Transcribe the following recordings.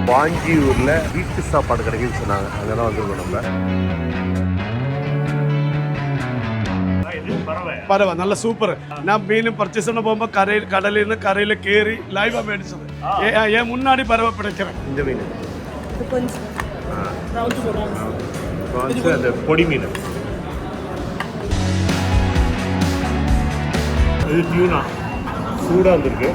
வாஞ்சியூரில் வீட்டு சாப்பாடு கிடைக்குன்னு சொன்னாங்க. அங்கே தான் வந்துருக்கோம் நம்ம. பரவா நல்ல சூப்பர். நான் மீன் பர்ச்சேஸ் பண்ண போகும்போது கடலிருந்து கரையில் கேறி லைவாக மேடிச்சது. ஏன் முன்னாடி பறவை பிடிக்கிறேன். இந்த மீன் அந்த பொடி மீன். இது டியூனா சூடாக வந்துருக்கு.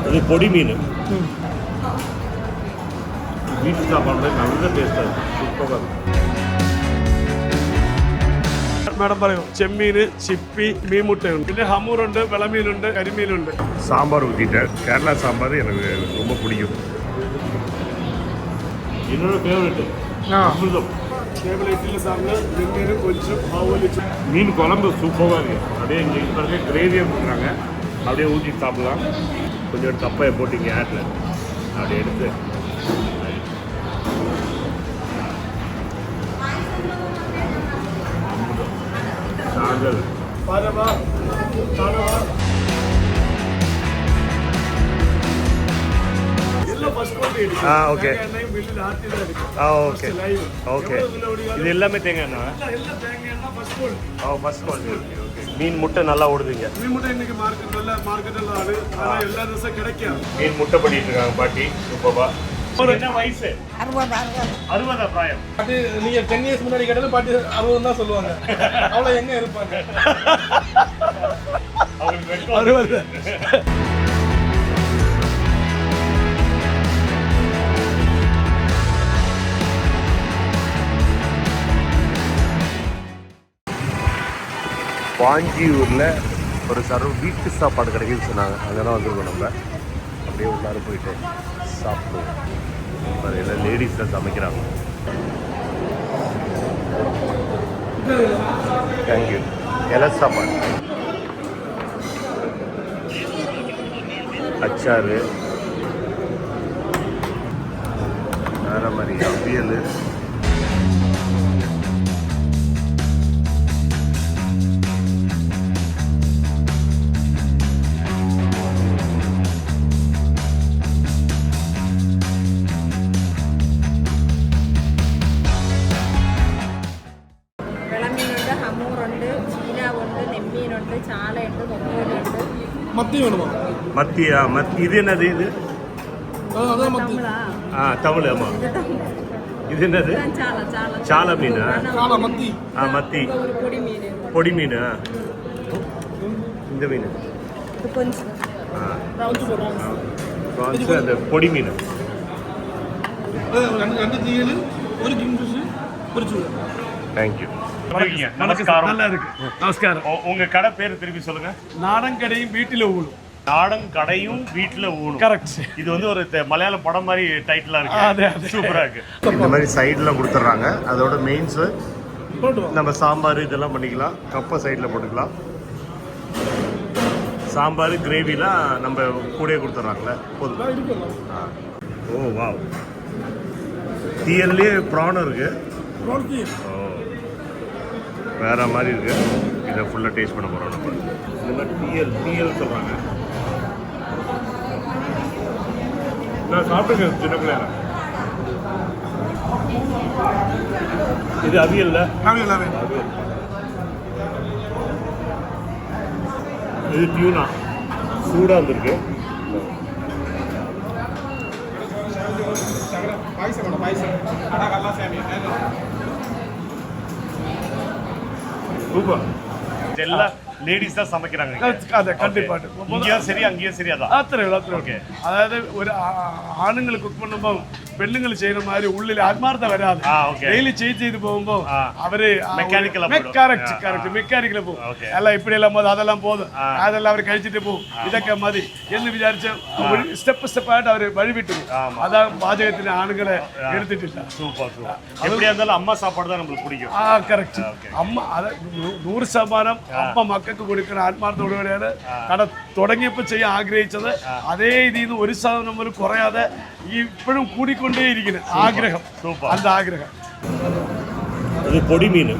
இது பொடி மீன். வீட்டு சாப்பாடு நல்ல டேஸ்டாக இருக்குது. சூப்பராக இருக்கும். മേഡം പറയൂ. ചെമ്മീൻ, ചിപ്പി, മീൻമുട്ടയുണ്ട്, പിന്നെ ഹമൂറുണ്ട്, വിളമീനുണ്ട്, കരിമീനുണ്ട്. சாம்பார் ஊற்றிட்டேன். கேரளா சாம்பார் எனக்கு ரொம்ப பிடிக்கும். என்னோட ஃபேவரெட்டு அமிர்தம். டேபிள் இட்லி சாப்பிட்டு மீன் கொஞ்சம் ஆவலிச்சு. மீன் குழம்பு சூப்பராக இருக்குது. அப்படியே இங்கே இப்போ கிரேவியாக கொடுக்குறாங்க. அப்படியே ஊற்றி சாப்பிடலாம். கொஞ்சம் தப்பையை போட்டு இங்கே ஆட்டில் அப்படியே எடுத்து சாங்கல் பரவா பரவா எல்லாம் first quality. Okay okay okay. இது எல்லாமே தேங்காய் எண்ணெய். எல்லாம் தேங்காய் எண்ணெய் first quality. First quality. Okay. மீன் முட்டை நல்லா ஓடுதுங்க. மீன் முட்டை இன்னைக்கு மார்க்கெட்டில் ஆடு. ஆனால் எல்லா திவசம் கிடைக்கும். மீன் முட்டை பண்ணிட்டு இருக்காங்க பாட்டி. சூப்பர்வா. என்ன வயசு? 60 பிராயம். பாட்டி நீங்க 10 இயர்ஸ் முன்னாடி கேட்டாலும் பாட்டி 60 தான் சொல்லுவாங்க. அவ்வளோ எங்க இருப்பாங்க. அவங்களுக்கு 60. வாஞ்சியூரில் ஒரு வீட்டு சாப்பாடு கிடைக்குன்னு சொன்னாங்க. அங்கே தான் வந்துருக்கோம் நம்ம. அப்படியே உள்ளார போயிட்டு சாப்பிடுவோம். எல்லாம் லேடிஸ் தான் சமைக்கிறாங்க. தேங்க்யூ. இலை சாப்பாடு, அச்சாறு, வேறு மாதிரி அவியல், மத்தி வேணுமா? மத்தியா? மத்தி. இது என்னது? இது தமிழ். ஆமாம். இது என்னது? சால மீனா? மத்தி. மத்தி பொடி மீன். இந்த மீன் அந்த பொடி மீன். தேங்க்யூ. நமஸ்காரம். நல்லா இருக்கு. நமஸ்காரம். உங்க கடை பேர் திருப்பி சொல்லுங்க. நாடன் கடையும் வீட்டில் ஊனும். நாடன் கடையும் வீட்டில் ஊனும். கரெக்ட். இது வந்து ஒரு மலையாள படம் மாதிரி டைட்டிலா இருக்கு. சூப்பரா இருக்கு. இந்த மாதிரி சைடுல கொடுத்துட்றாங்க. அதோட மெயின்ஸ் நம்ம சாம்பார் இதெல்லாம் பண்ணிக்கலாம். கப்பை சைடில் போட்டுக்கலாம். சாம்பார் கிரேவிலாம் நம்ம கூடயே கொடுத்துட்றாங்களே போதும். ஓ வா. தீயல்லே ப்ரான் இருக்கு. வேற மாதிரி இருக்கு. இதை ஃபுல்லாக டேஸ்ட் பண்ண போகிறோம் நம்ம. இதெல்லாம் டீயல் சொல்கிறாங்க. நான் சாப்பிட்டுருக்கேன் சின்ன பிள்ளைங்க. இது அவியல்ல. இது டியூனா சூடாக வந்துருக்கு. சூப்பர். எல்லாம் லேடிஸ் தான் சமைக்கிறாங்க. கண்டிப்பாக இங்கேயும் சரி அங்கேயும் சரி. அதான் ஓகே. அதாவது ஒரு ஆணுங்களை குக் பண்ணும்போது பெண்ணுங்களை செய்யற மாதிரி உள்ளில் ஆத்மார்த்தம் வராது. டெய்லி செய்து போகும்போது அவரு மெக்கானிக்கல போகும். எல்லாம் இப்படி எல்லாம் போது அதெல்லாம் போதும், அதெல்லாம் அவர் கழிச்சுட்டு போகும். இதக்க மாதிரி என்று விசாரிச்ச ஸ்டெப் அவர் வழிவிட்டு அதான் பாஜகத்தின் ஆணுகளை எடுத்துட்டு. Super super. எப்படியா இருந்தாலும் அம்மா சாப்பாடு தான் நம்மளுக்கு பிடிக்கும். கரெக்ட். அம்மா 100% അമ്മ മക്കൾക്ക് കൊടുക്കുന്ന ആത്മാർത്ഥതയോടെയാണ് കട തുടങ്ങിയപ്പോൾ ചെയ്യാൻ ആഗ്രഹിച്ചത്. അതേ ഇതിൽ നിന്ന് 1% പോലും കുറയാതെ ഇപ്പോഴും കൂടിക്കൊണ്ടേയിരിക്കുന്നു ആഗ്രഹം. அந்த ஆகிரகம். இது பொடி மீன்.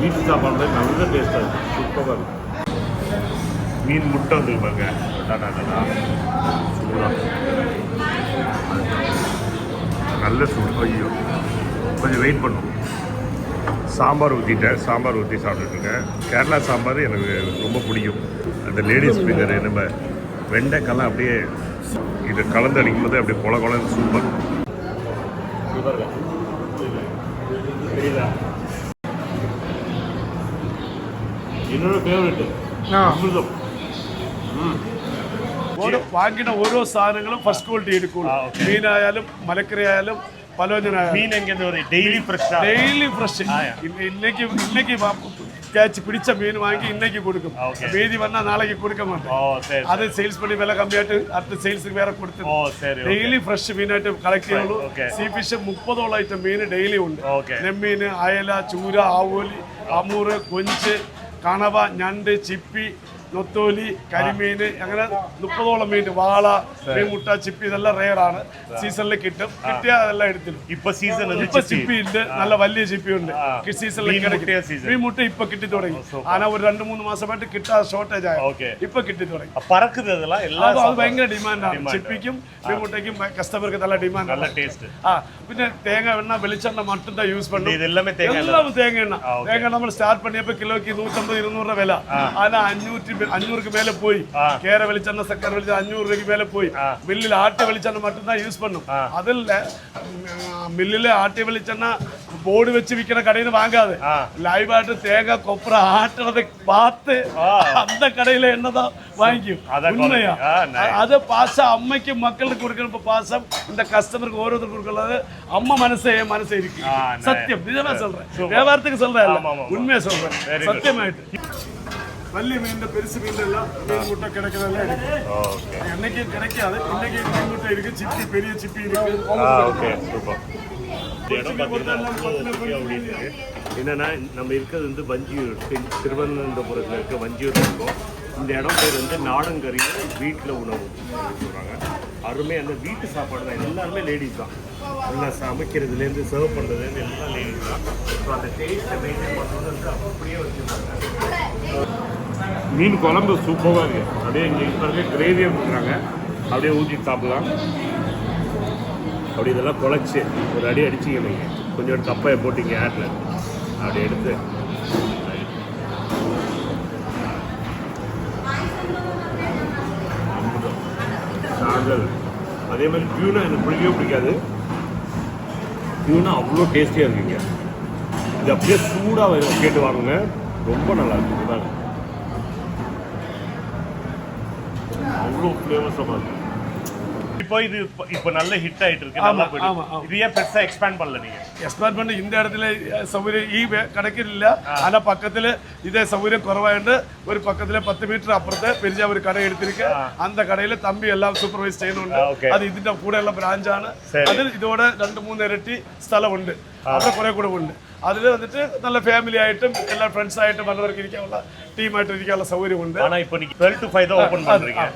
வீட்டு சாப்பாடு நல்ல டேஸ்ட்டாக இருக்குது, சூப்பராக இருக்குது. மீன் முட்டை வந்து பாருங்க, சூடாக நல்ல சூடு. ஐயோ கொஞ்சம் வெயிட் பண்ணும். சாம்பார் ஊற்றிட்டேன், சாம்பார் ஊற்றி சாப்பிட்டுருக்கேன். கேரளா சாம்பார் எனக்கு ரொம்ப பிடிக்கும். அந்த லேடிஸ் ஃபிங்கர் நம்ம வெண்டைக்கெல்லாம் அப்படியே இது கலந்து அடிக்கும் போது அப்படியே கொல கொலன்னு சூப்பர். என்னோட ஃபேவரெட்டு அமிர்தம். വാങ്ങിക്കുന്ന ഓരോ സാധനങ്ങളും ഫസ്റ്റ് ക്വാളിറ്റി എടുക്കുള്ളൂ. മീനായാലും മലക്കറിയായാലും மீன் எங்கே டெய்லி ஃப்ரெஷ்ஷாக டெய்லி ஃப்ரெஷ். இன்னைக்கு கேட்ச் பிடிச்ச மீன் வாங்கி இன்னைக்கு கொடுக்கும். மீதி வந்தா நாளைக்கு கொடுக்க மாட்டோம். அது சேல்ஸ் பண்ணி விலை கம்மியாட்டு அடுத்த சேல்ஸுக்கு வேற கொடுத்து டெய்லி ஃப்ரெஷ் மீனாയിട്ട് കളക്ട് ചെയ്യുള്ളൂ. സീ ഫിഷ് 30ഓളം ഐറ്റം മീൻ ഡെയിലി ഉണ്ട്. നെമ്മീൻ, അയല, ചൂര, ആവോലി, അമൂറ്, കൊഞ്ച്, കണവ, ഞണ്ട്, ചിപ്പി, നൊത്തോലി, കരിമീൻ, അങ്ങനെ 30ഓളം മീൻ, വാള, മീൻമുട്ട, ചിപ്പി ഇതെല്ലാം റെയർ ആണ്. സീസണിൽ കിട്ടും. കിട്ടിയാൽ അതെല്ലാം എടുത്തില്ല. ഇപ്പൊ സീസൺ ഇപ്പൊ ചിപ്പി ഉണ്ട്, നല്ല വലിയ ചിപ്പി ഉണ്ട്. സീസണിൽ മീൻമുട്ട ഇപ്പൊ കിട്ടി തുടങ്ങി. ആന ഒരു 2-3 മാസമായിട്ട് കിട്ടാൻ ഷോർട്ടേജ് ആയ ഇപ്പൊ കിട്ടി തുടങ്ങി. അത് ഭയങ്കര ഡിമാൻഡാണ്. ചിപ്പിക്കും മീൻമുട്ടയ്ക്കും കസ്റ്റമർക്ക് നല്ല ഡിമാൻഡ്. പിന്നെ തേങ്ങ എണ്ണ, വെളിച്ചെണ്ണ മട്ടും യൂസ് പണ്ണും. എല്ലാം തേങ്ങ എണ്ണ. തേങ്ങ നമ്മൾ സ്റ്റാർട്ട് പണിയപ്പോ കിലോയ്ക്ക് 150-200 രൂപ വില. ആന 500க்கு மேல போய் கேர வெளிச்செண்ண, சக்கரை வெளிச்செண்ண 500 ரூபாய்க்கு மேல போய் மில்லில் ஆட்டி வெளிச்செண்ண மட்டும் தான் யூஸ் பண்ணும். அதில் மில்லில் ஆட்டி வெளிச்செண்ண போர்டு வச்சு விற்கிற கடையில் வாங்காது. லைவாட்டு தேங்காய் கொப்பரை ஆட்டுறதை பார்த்து அந்த கடையில என்னதான் வாங்கிக்கும். உண்மையா அதை பாசம் அம்மைக்கு மக்களுக்கு கொடுக்கற பாசம் இந்த கஸ்டமருக்கு ஒவ்வொருத்தருக்கு கொடுக்கறது அம்மா மனசே இருக்கு. சத்தியம், நிஜமா சொல்றேன், வியாபாரத்துக்கு சொல்றேன், உண்மையா சொல்றேன், சத்தியமாயிட்டு. വലിയ മീനിന്റെ പെരുസ് മീനെല്ലാം മീൻമുട്ട കിടക്കുന്നതെല്ലാം എടുക്കും. എന്നைக்கு கிடைக்காது. இன்னைக்கு மீன்முட்டை இருக்கு, சிப்பி, பெரிய சிப்பி இருக்கு. என்னன்னா நம்ம இருக்கிறது வந்து வஞ்சியூர், திருவனந்தபுரத்தில் இருக்க வஞ்சியூர் இருக்கும். இந்த இடம் பேர் வந்து நாடன் கறி வீட்டில் உணவு சொல்கிறாங்க. அருமையாக அந்த வீட்டு சாப்பாடு தான். எல்லாருமே லேடிஸ் தான். எல்லாம் சமைக்கிறதுலேருந்து சர்வ் பண்ணுறதுலேருந்து எல்லாம் லேடிஸ் தான். ஸோ அந்த டேஸ்ட்டை மெயின்டைன் பண்ணுறது வந்து அப்படியே வச்சுருக்காங்க. மீன் குழம்பு சூப்பராக இருக்குது. அப்படியே இங்கே இப்போ கிரேவியாக கொடுக்குறாங்க. அப்படியே ஊற்றி சாப்பிடலாம். அப்படி இதெல்லாம் குழச்சி ஒரு அடி அடிச்சிங்க நீங்கள். கொஞ்சம் கப்பையை போட்டிங்க ஏரில் அப்படி எடுத்து சாதல். அதே மாதிரி டியூனா எனக்கு பிடிக்கவே பிடிக்காது. டியூனா அவ்வளோ டேஸ்டியாக இருக்குங்க. இது அப்படியே சூடாக கேட்டு வாங்குங்க, ரொம்ப நல்லா இருக்குது. அவ்வளோ ஃப்ளேவர்ஸாக இருக்குது. இப்போ இது இப்போ நல்ல ஹிட் ஆயிட்டு இருக்கு. நல்லா போயிட்டு இது ஏன் பெருசா எக்ஸ்பேண்ட் பண்ணல நீங்க? எக்ஸ்பேண்ட் பண்ணி இந்த இடத்துல சௌகரியம் ഈ കടക്കില്ല. ആന പക്കത്തില് ഇതേ സൗകര്യം കുറവായതുകൊണ്ട് ഒരു പക്കത്തിലെ 10 മീറ്റർ അപ്പുറത്തെ പെരിജ ഒരു കട എടുത്തിരിക്കുക. அந்த കടയിൽ തമ്പി എല്ലാം സൂപ്പർവൈസ് ചെയ്യുന്നുണ്ട്. അത് ഇതിന്റെ കൂടെയുള്ള ബ്രാഞ്ചാണ്. അതിൽ ഇതോടെ 2-3 ഇരട്ടി സ്ഥലമുണ്ട്. അവിടെ കുറെ കൂടെ ഉണ്ട്. അതിൽ വന്നിട്ട് നല്ല ഫാമിലി ആയിട്ടും എല്ലാ ഫ്രണ്ട്സ് ആയിട്ടും വന്നവർക്ക് ഇരിക്കാനുള്ള ടീമായിട്ട് ഇരിക്കാനുള്ള സൗകര്യമുണ്ട്. ஆனா இப்போ நீங்க 12 to 5 தான் ஓபன் பண்றீங்க.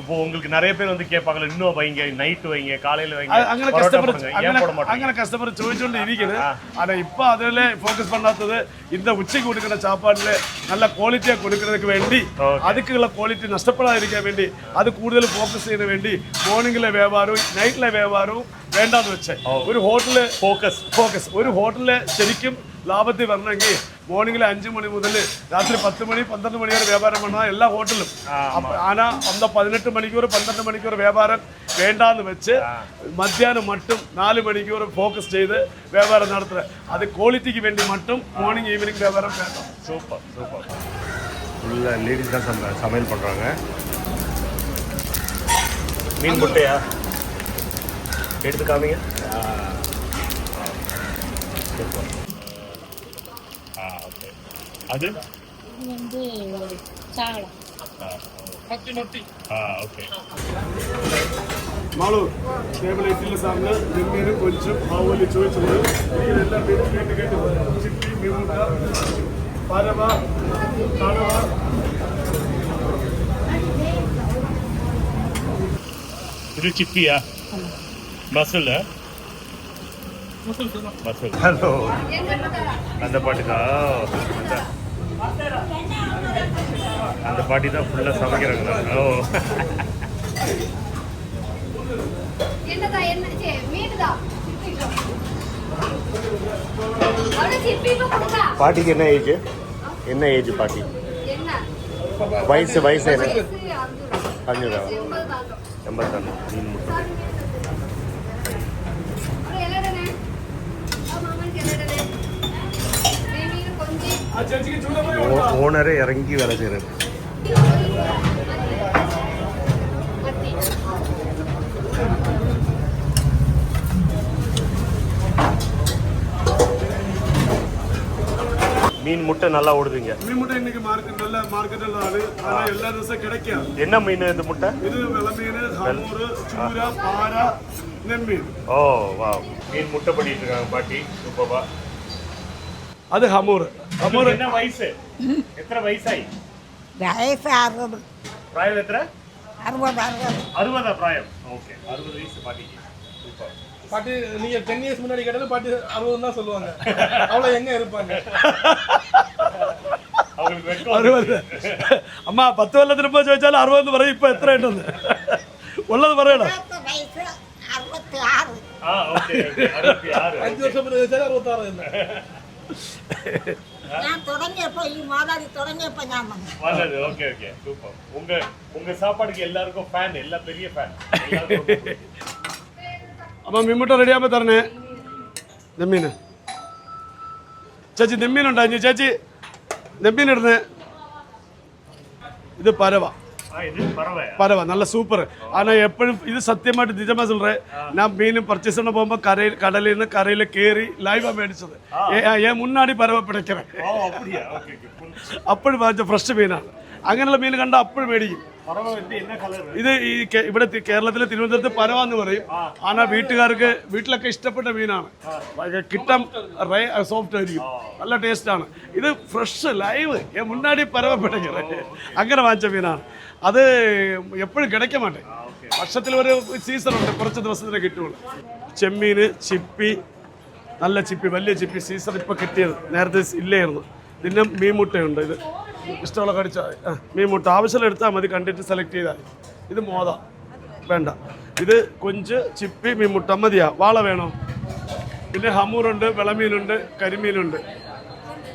இப்போ உங்களுக்கு நிறைய பேர் வந்து கேட்பாங்க, இன்னும் வைங்க, நைட் வைங்க, காலையில வைங்க. അങ്ങനെ കസ്റ്റമർ ചോദിച്ചുകൊണ്ട് ഇരിക്കുന്നത്. ആனா ഇപ്പൊ അതിലെ ഫോക്കസ് பண்ணாதது இந்த உச்சைக்கு கொடுக்கிற சாப்பாடுல நல்ல குவாலிட்டியா கொடுக்கிறதுக்கு வேண்டி, அதுக்குள்ள குவாலிட்டி നഷ്ടപ്പെടാതിരിക്കാൻ വേണ്ടി അത് കൂടുതൽ ഫോക്കസ് ചെയ്യാൻ വേണ്ടി മോർണിംഗിലെ വ്യാപാരവും നൈറ്റിലെ വ്യാപാരവും വേണ്ടാന്ന് വെച്ചേ. ഒരു ഹോട്ടല് ഫോക്കസ് ഒരു ഹോട്ടലില് ശരിക്കും ലാഭത്തിൽ വരണമെങ്കിൽ മോർണിംഗിൽ 5 മണി മുതൽ രാത്രി 10 മണി 12 മണി വരെ വ്യാപാരം பண்ணால் എല്ലാ ഹോട്ടലും. ஆனால் அந்த 18 മണിക്കൂർ 12 മണിക്കൂർ വ്യാപാരം വേണ്ടാന്ന് വെച്ച് മധ്യാഹ്നം மட்டும் 4 മണിക്കൂർ ഫോക്കസ് ചെയ്ത് വ്യാപാരം നടത്തുക. അത് ക്വാളിറ്റിക്ക് വേണ്ടി மட்டும் மார்னிங் ஈவினிங் വ്യാപാരം வேண்டாம். சூப்பர் ஃபுல்லாக லேடிஸ் தான் சமையல் பண்ணுறாங்க. மீன் முட்டையா எடுத்து காமிங்க. ஓகே. அது வந்து சாகலம் நொட்டி. ஓகே. മാളൂർ ടേബിൾ 8 സാറിന് നെമ്മീനും കൊഞ്ചും ആവോലി ചോദിച്ചത്. ഇതെല്ലാം കേട്ട് ചിപ്പി, മീൻമുട്ട, പരവ, കണവ. இது சிப்பியா? மசாலா மசூல். ஹலோ அந்த பாட்டி தான் அந்த பாட்டி தான் ஃபுல்லாக சமைக்கிறாங்க. ஓ பாட்டிக்கு என்ன ஏஜ்? என்ன ஏஜ் பாட்டி? வயசு வயசு என்ன? 5 84. மீன் முட்டை ஓனரே இறங்கி வேலை செய்கிறாரு. மீன் முட்டை நல்லா ஓடுதுங்க. மீன் முட்டை இன்னைக்கு நல்ல மார்க்கெட்டில் எல்லா ദിവസവും கிடைக்கும். என்ன மீன் இந்த முட்டை? இது வெளமீன், ஹமூர், சூரா, பாரா, நெம்மீன். ஓ வா, மீன் முட்டை பண்ணிட்டு இருக்காங்க பாட்டி. சூப்பர்வா. அது ஹமூர். ஹமூர் என்ன வயசு? எத்தனை வயசாയി? வயசு 60. பிராயம் எத்தனை? 60. 60 பிராயம். ஓகே, 60 வயசு பாட்டிக்கு. சூப்பர். பாட்டி நீங்க 10 இயர்ஸ் முன்னாடி கேட்டது பாட்டி 60 தான் சொல்லுவாங்க. அவ்வளோ எங்க இருப்பாங்க? அவங்களுக்கு வெட்கம். 60. அம்மா 10 வருஷத்துக்கு போய் வச்சாலும் 60 வரை. இப்போ எத்தனை ஆயிட்டு உள்ளது வரையணும். வயசு 66. Okay okay 66. 5 வருஷம் முன்னாடி வச்சாலும் 66 இல்லை. நான் தொடங்கியப்போ மாதாடி தொடங்கியப்போ நான் வந்தது. Okay okay super. உங்க சாப்பாடுக்கு எல்லாருக்கும் ஃபேன், எல்லா பெரிய ஃபேன். അമ്മ മീൻമുട്ട റെഡിയാകുമ്പോൾ തരണേ. നെമ്മീൻ ചേച്ചി, നെമ്മീനുണ്ടായി ചേച്ചി, നെമ്മീനിടുന്നേ. ഇത് പരവ. பரவ நல்ல சூப்பர். ஆனால் எப்பவும் இது சத்தியமாட்டு நிஜமாக சொல்கிறேன். நான் மீன் பர்ச்சேஸ் பண்ண போகும்போது கடலில் கரையில் கேறி லைவாக மேடிச்சது. ஏன் முன்னாடி பறவை பிடிக்கிறேன். அப்படி வாங்கிச்ச ஃப்ரெஷ் மீனாണ്. അങ്ങനെയുള്ള മീൻ കണ്ടാൽ അപ്പോഴും മേടിക്കും. ഇത് ഈ ഇവിടെ കേരളത്തിലെ തിരുവനന്തപുരത്ത് പരവാന്ന് പറയും. ஆனால் വീട്ടിലൊക്കെ ഇഷ്ടപ്പെട്ട മീനാണ്. കിട്ടാൻ സോഫ്റ്റ് ആയിരിക്കും, നല്ല ടേസ്റ്റാണ്. ഇത് ഫ്രഷ് ലൈവ് മുന്നാടി പരവ പിടിക്കുന്നത്. അങ്ങനെ വാങ്ങിച്ച മീനാണ്. അത് എപ്പോഴും കിടക്ക മാട്ടേ. വർഷത്തിൽ ഒരു സീസണുണ്ട്, കുറച്ച് ദിവസത്തിന് കിട്ടുള്ളൂ. ചെമ്മീൻ, ചിപ്പി, നല്ല ചിപ്പി, വലിയ ചിപ്പി സീസൺ ഇപ്പോൾ കിട്ടിയത്. നേരത്തെ ഇല്ലായിരുന്നു. പിന്നെ മീൻമുട്ടയുണ്ട്. ഇത് ഇഷ്ടമുള്ള കടിച്ചാൽ മീൻമുട്ട ആവശ്യം എടുത്താൽ മതി, കണ്ടിട്ട് സെലക്ട് ചെയ്താൽ. ഇത് മോത വേണ്ട. ഇത് കൊഞ്ച്, ചിപ്പി, മീൻമുട്ട മതിയാ. വാള വേണോ? പിന്നെ ഹമൂറുണ്ട്, വെളമീനുണ്ട്, കരിമീനുണ്ട്.